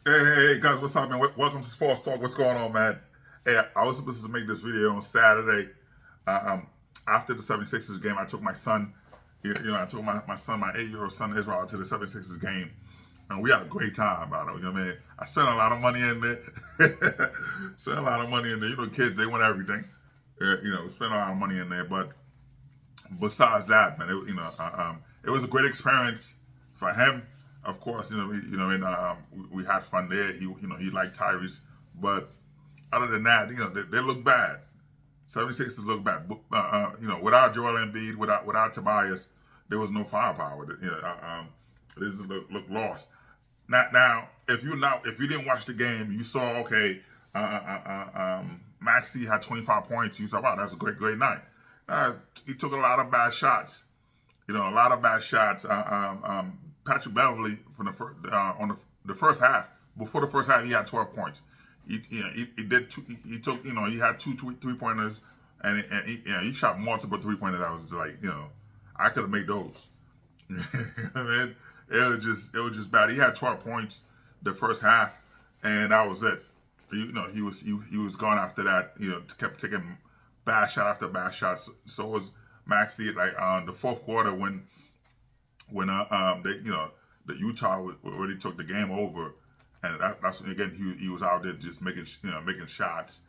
Hey, guys, what's up, man? Welcome to Sports Talk. What's going on, man? Hey, I was supposed to make this video on Saturday. Uh, um, After the 76ers game, I took my son, I took my son, my 8-year-old son Israel, to the 76ers game. And we had a great time, by the way. You know what I mean? I spent a lot of money in there. Spent a lot of money in there. You know, kids, they want everything. Spent a lot of money in there. But besides that, man, it was a great experience for him. Of course, we had fun there. He liked Tyrese, but other than that, they look bad. 76ers look bad. Without Joel Embiid, without Tobias, there was no firepower. They just look lost. Now, if you didn't watch the game, you saw Maxey had 25 points. You said, wow, that's a great night. He took a lot of bad shots. A lot of bad shots. Patrick Beverly from the first half. Before the first half, he had 12 points. He had two 3-pointers, and he shot multiple 3-pointers. I was just like, I could have made those. I mean, it was just bad. He had 12 points the first half, and that was it. He was gone after that. Kept taking bad shot after bad shots. So was Maxey. Like the fourth quarter when the Utah already took the game over, and that's when again he was out there just making shots,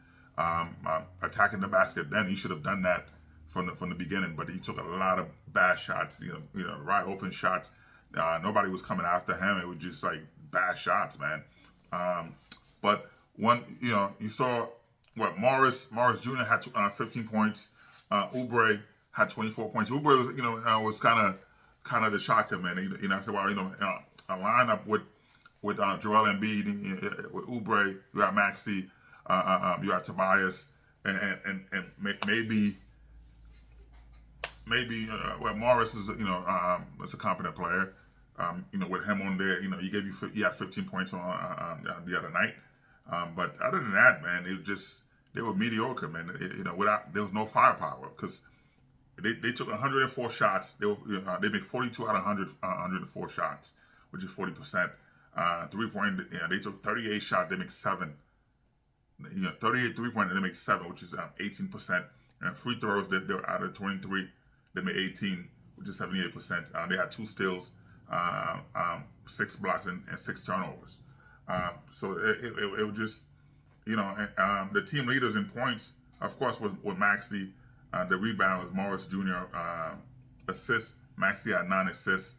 attacking the basket. Then he should have done that from the beginning, but he took a lot of bad shots. Right open shots. Nobody was coming after him. It was just like bad shots, man. But you saw what Morris Jr. had 15 points. Oubre had 24 points. Oubre was kind of the shocker, man. I said, well, a lineup with Joel Embiid, with Oubre, you got Maxey, you got Tobias, and maybe Morris is is a competent player. With him on there, he had 15 points on the other night. But other than that, man, they were mediocre, man. There was no firepower because they took 104 shots. They made 42 out of 104 shots, which is 40%. 3-point, they took 38 shots. They make 7. 38 3-pointer, they make 7, which is 18%. And free throws, they were out of 23. They made 18, which is 78%. They had 2 steals, 6 blocks, and 6 turnovers. So it was just, the team leaders in points, of course, was Maxey. The rebound was Morris Jr. Assists, Maxey had 9 assists.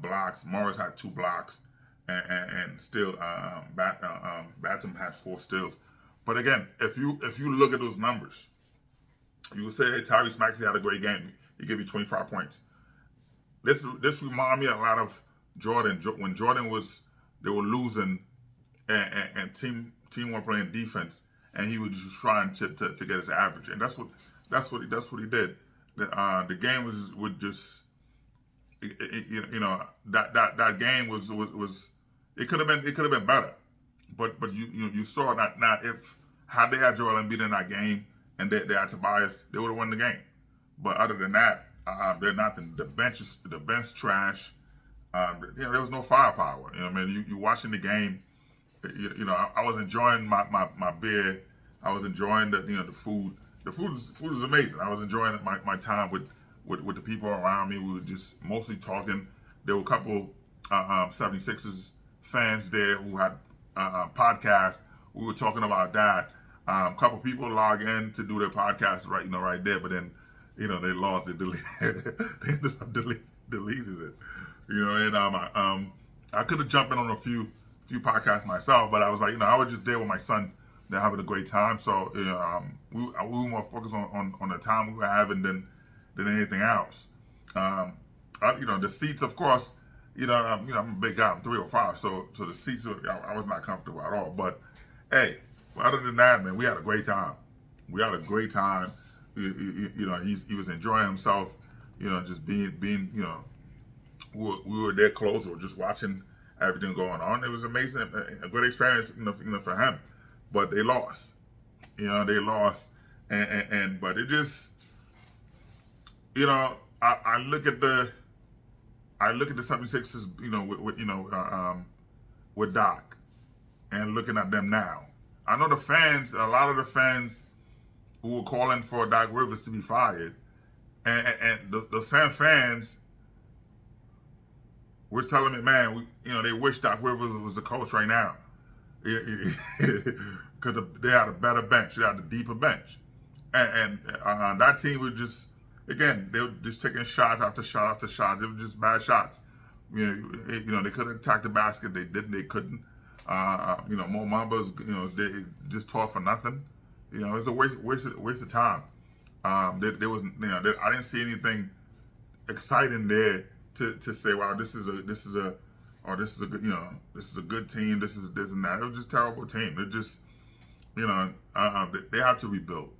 Blocks, Morris had 2 blocks, and still Batum had 4 steals. But again, if you look at those numbers, you would say, hey, Tyrese Maxey had a great game. He gave you 25 points. This reminded me a lot of Jordan. When Jordan they were losing, and team were playing defense, and he was just trying to get his average, and that's what he did. The game was just, that game was it could have been better, but you saw that now if had they had Joel Embiid in that game and they had Tobias, they would have won the game. But other than that, they're nothing. The bench trash. There was no firepower. You watching the game. I was enjoying my beer. I was enjoying the food. The food is amazing. I was enjoying my time with the people around me. We were just mostly talking. There were a couple 76ers fans there who had podcasts. We were talking about that. A couple people log in to do their podcast right there, but then they lost it, deleted. They ended up deleted it. I could have jumped in on a few podcasts myself, but I was like, I was just there with my son. They're having a great time, so we were more focused on the time we were having than anything else. The seats, of course, I'm a big guy. I'm 305, so the seats, I was not comfortable at all. But hey, other than that, man, we had a great time. We had a great time. He was enjoying himself. Just being. We were there close. We were just watching everything going on. It was amazing, a great experience, for him. But they lost. They lost, and but it just, I look at the 76ers, with Doc. and looking at them now. I know the fans, a lot of the fans who were calling for Doc Rivers to be fired, and the same fans were telling me, man, they wish Doc Rivers was the coach right now. Because they had a better bench, they had a deeper bench. And that team was just, again, they were just taking shots after shot after shots. It was just bad shots. They could have attacked the basket. They didn't. They couldn't. Mo Bamba's, they just taught for nothing. It's a waste of time. There was, I didn't see anything exciting there to say, wow, this is a good, this is a good team. This and that. It was just a terrible team. It just, they had to rebuild.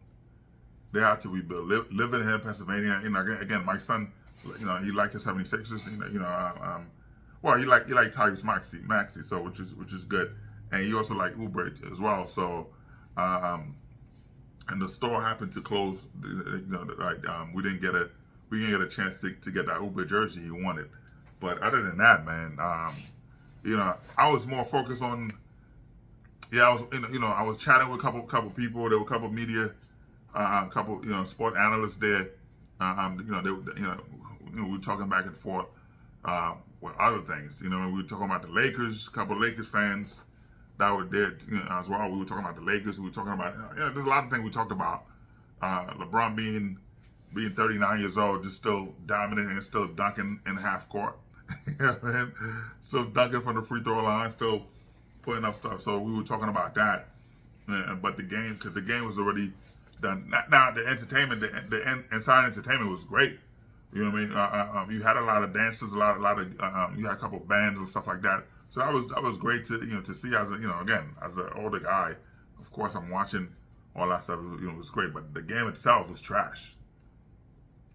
They had to rebuild. Living here in Pennsylvania, again, my son, he liked the 76ers. Well, he liked Tyrese Maxey, so which is good, and he also liked Oubre as well. So, and the store happened to close. We didn't get a chance to get that Oubre jersey he wanted. But other than that, man, I was more focused on. Yeah, I was chatting with a couple people. There were a couple media, couple sport analysts there. We were talking back and forth with other things. We were talking about the Lakers. A couple of Lakers fans that were there as well. We were talking about the Lakers. We were talking about there's a lot of things we talked about. LeBron being 39 years old, just still dominating and still dunking in half court. Still dunking from the free throw line, still putting up stuff. So we were talking about that. But the game was already done. Now the entertainment, the inside entertainment was great. You know what I mean? You had a lot of dances, a lot of you had a couple of bands and stuff like that. So that was great to see as again as an older guy. Of course, I'm watching all that stuff. It was great, but the game itself was trash.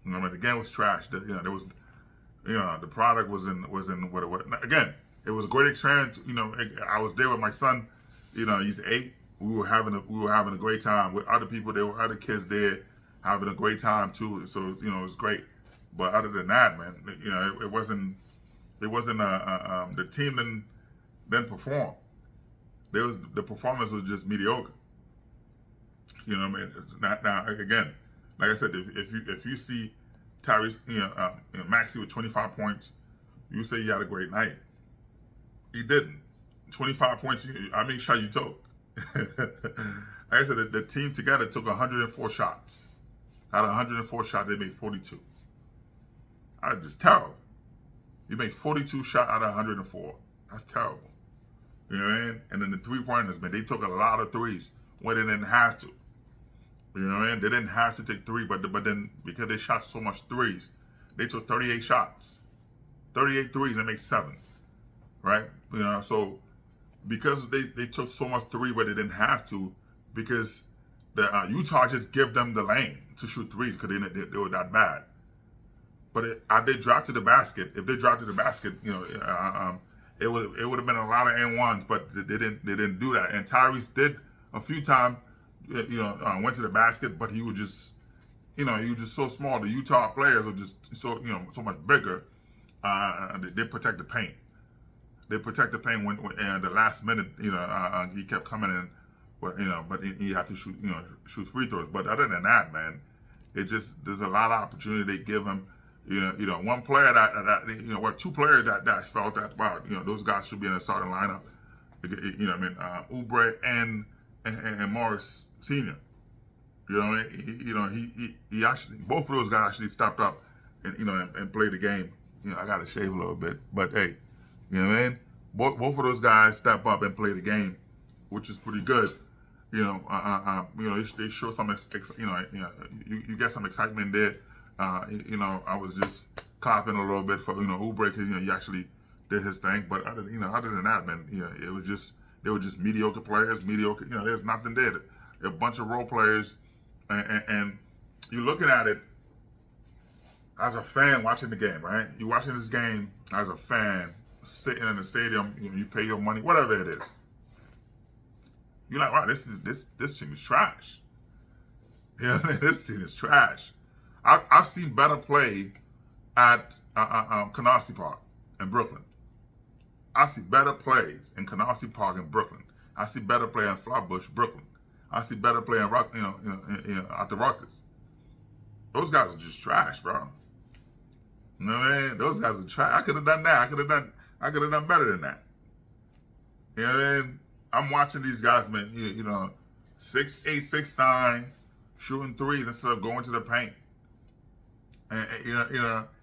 The game was trash. There was, the product was in what it was. Again, it was a great experience. I was there with my son. He's 8. We were having a great time with other people. There were other kids there having a great time too. So it was great. But other than that, man, it wasn't the team didn't perform. The performance was just mediocre. Now again, like I said, if you see Tyrese, Maxey with 25 points, you say he had a great night. He didn't. 25 points. I make sure you took. Like I said, the team together took 104 shots. Out of 104 shots, they made 42. That's just terrible. You make 42 shots out of 104. That's terrible. You know what I mean? And then the 3-pointers, man, they took a lot of threes when they didn't have to. You know what I mean? They didn't have to take 3, but then because they shot so much threes, they took 38 shots. 38 threes, and make 7. Right? So because they took so much 3 but they didn't have to, because the Utah just give them the lane to shoot threes because they were that bad. But if they dropped to the basket, it would have been a lot of N1s, but they didn't do that. And Tyrese did a few times, went to the basket, but he was just, he was just so small. The Utah players are just so much bigger. They protect the paint. They protect the paint when the last minute, he kept coming in, but he had to shoot free throws. But other than that, man, there's a lot of opportunity they give him. One player two players that felt that, wow, those guys should be in the starting lineup. Oubre and Morris Sr. He actually, both of those guys actually stepped up and played the game. I got to shave a little bit, but hey, you know what I mean? Both of those guys step up and play the game, which is pretty good. They show some, you get some excitement there. I was just clapping a little bit for Oubre because he actually did his thing. But other than that, man, they were just mediocre players. There's nothing there. A bunch of role players, and you're looking at it as a fan watching the game, right? You're watching this game as a fan, sitting in the stadium. You pay your money, whatever it is. You're like, wow, this team is trash. This team is trash. I've seen better play at Canarsie Park in Brooklyn. I see better plays in Canarsie Park in Brooklyn I see better play in Flatbush, Brooklyn. I see better play in at the Rutgers. Those guys are just trash, bro. You know what I mean? Those guys are trash. I could have done that. I could have done better than that. You know what I mean? I'm watching these guys, man. 6'8", 6'9", shooting threes instead of going to the paint. And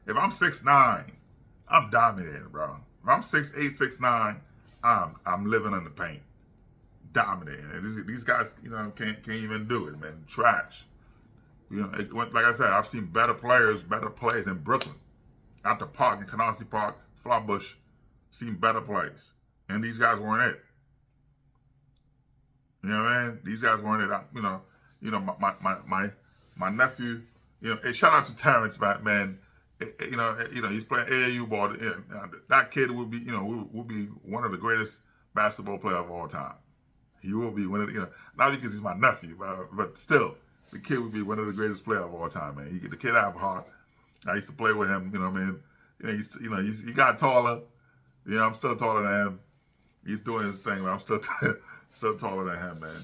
if I'm 6'9", I'm dominating, bro. If I'm 6'8", 6'9", I'm living in the paint, dominating. And these guys, can't even do it, man. Trash. Like I said, I've seen better plays in Brooklyn, at the park in Canarsie Park, Flatbush. Seen better plays, and these guys weren't it. You know what I mean? These guys weren't it. My nephew. Hey, shout out to Terrence, man. He's playing AAU ball. That kid will be one of the greatest basketball players of all time. He will be one of not because he's my nephew, but still, the kid will be one of the greatest players of all time, man. The kid have a heart. I used to play with him. He got taller. I'm still taller than him. He's doing his thing, but I'm still taller than him, man.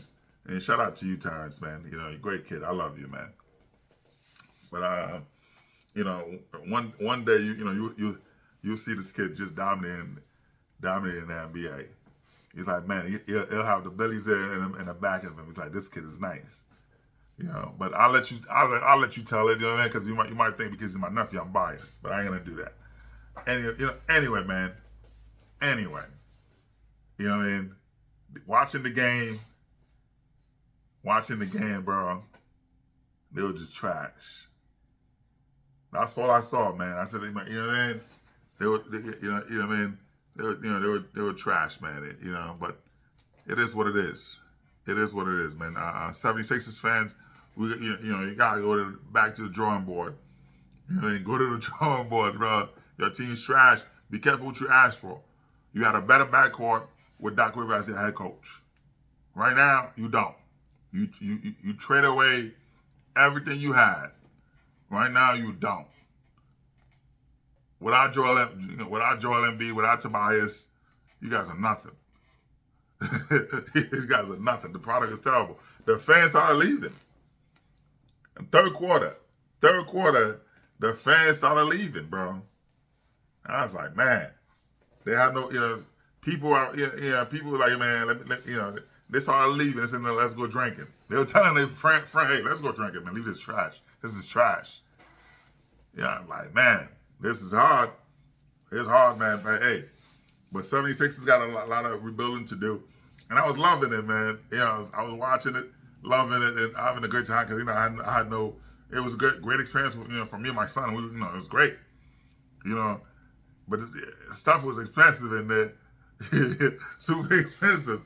And shout out to you, Terrence, man. You're a great kid. I love you, man. But one day you'll see this kid just dominating the NBA. He's like, man, he'll have the bellies there in the back of him. He's like, this kid is nice. But I'll let you tell it, because you might think because he's my nephew I'm biased, but I ain't gonna do that. Anyway, man. Anyway, watching the game, bro, they were just trash. That's all I saw, man. I said, they were trash, man. But it is what it is. It is what it is, man. 76ers fans, you gotta go back to the drawing board. Go to the drawing board, bro. Your team's trash. Be careful what you ask for. You had a better backcourt with Doc Rivers as your head coach. Right now, you don't. You trade away everything you had. Right now, you don't. Without Joel Embiid, without Tobias, you guys are nothing. These guys are nothing. The product is terrible. The fans are leaving. In third quarter, the fans started leaving, bro. I was like, man, they have no, people are, people were like, man, they started leaving. They said, no, let's go drinking. They were telling their friend, hey, let's go drinking, man. Leave this trash. This is trash. Yeah, I'm like, man, this is hard. It's hard, man. But hey, but 76ers got a lot of rebuilding to do. And I was loving it, man. I was watching it, loving it, and having a good time because, I had no, it was a great experience, for me and my son. It was great, But stuff was expensive in there. Super expensive.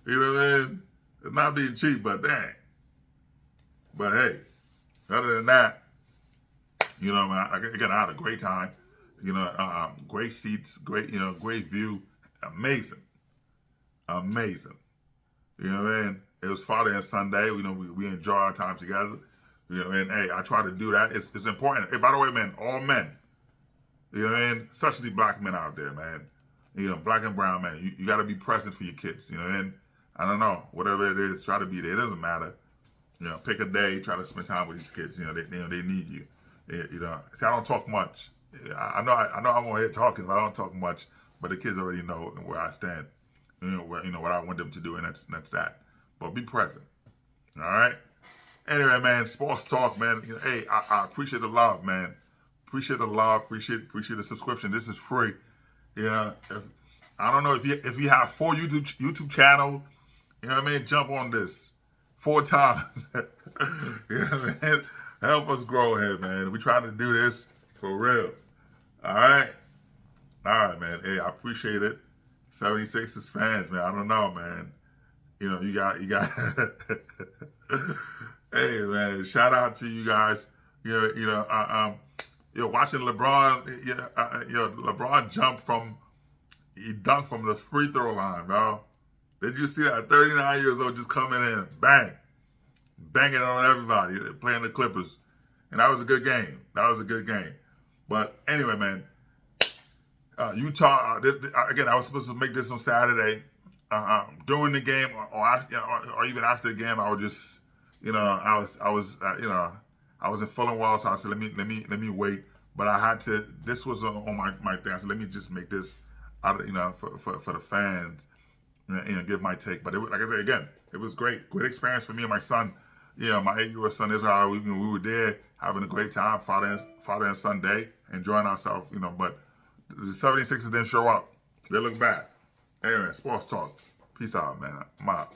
You know what I mean? It's not being cheap, but dang. But hey, other than that, again, I had a great time. Great seats, great view. Amazing. You know what I mean? It was Friday and Sunday. We enjoy our time together. And hey, I try to do that. It's important. Hey, by the way, man, all men. You know what I mean? Especially black men out there, man. Black and brown men. You got to be present for your kids. And I don't know, whatever it is, try to be there. It doesn't matter. Pick a day, try to spend time with these kids. They need you. See, I don't talk much. I know I'm on here talking, but I don't talk much. But the kids already know where I stand. What I want them to do, and that's that. But be present. All right. Anyway, man, sports talk, man. Hey, I appreciate the love, man. Appreciate the love. Appreciate the subscription. This is free. I don't know if you have 4 YouTube channels. Jump on this 4 times. Man? Help us grow here, man. We trying to do this for real. All right, man. Hey, I appreciate it. 76ers fans, man. I don't know, man. You got. Hey, man. Shout out to you guys. Watching LeBron. LeBron he dunked from the free throw line, bro. Did you see that? 39 years old, just coming in, banging on everybody, playing the Clippers, and that was a good game. But anyway, man. Utah, again, I was supposed to make this on Saturday. during the game or even after the game, I would just, I was I was in Fulham Wall, so I said, let me wait. But I had to. This was on my thing. I said, let me just make this out of, for the fans, give my take. But like I said again, it was great experience for me and my son. Yeah, my 8-year-old son Israel. We were there having a great time, father and son day, enjoying ourselves. But the 76ers didn't show up. They look bad. Anyway, sports talk. Peace out, man. I'm out.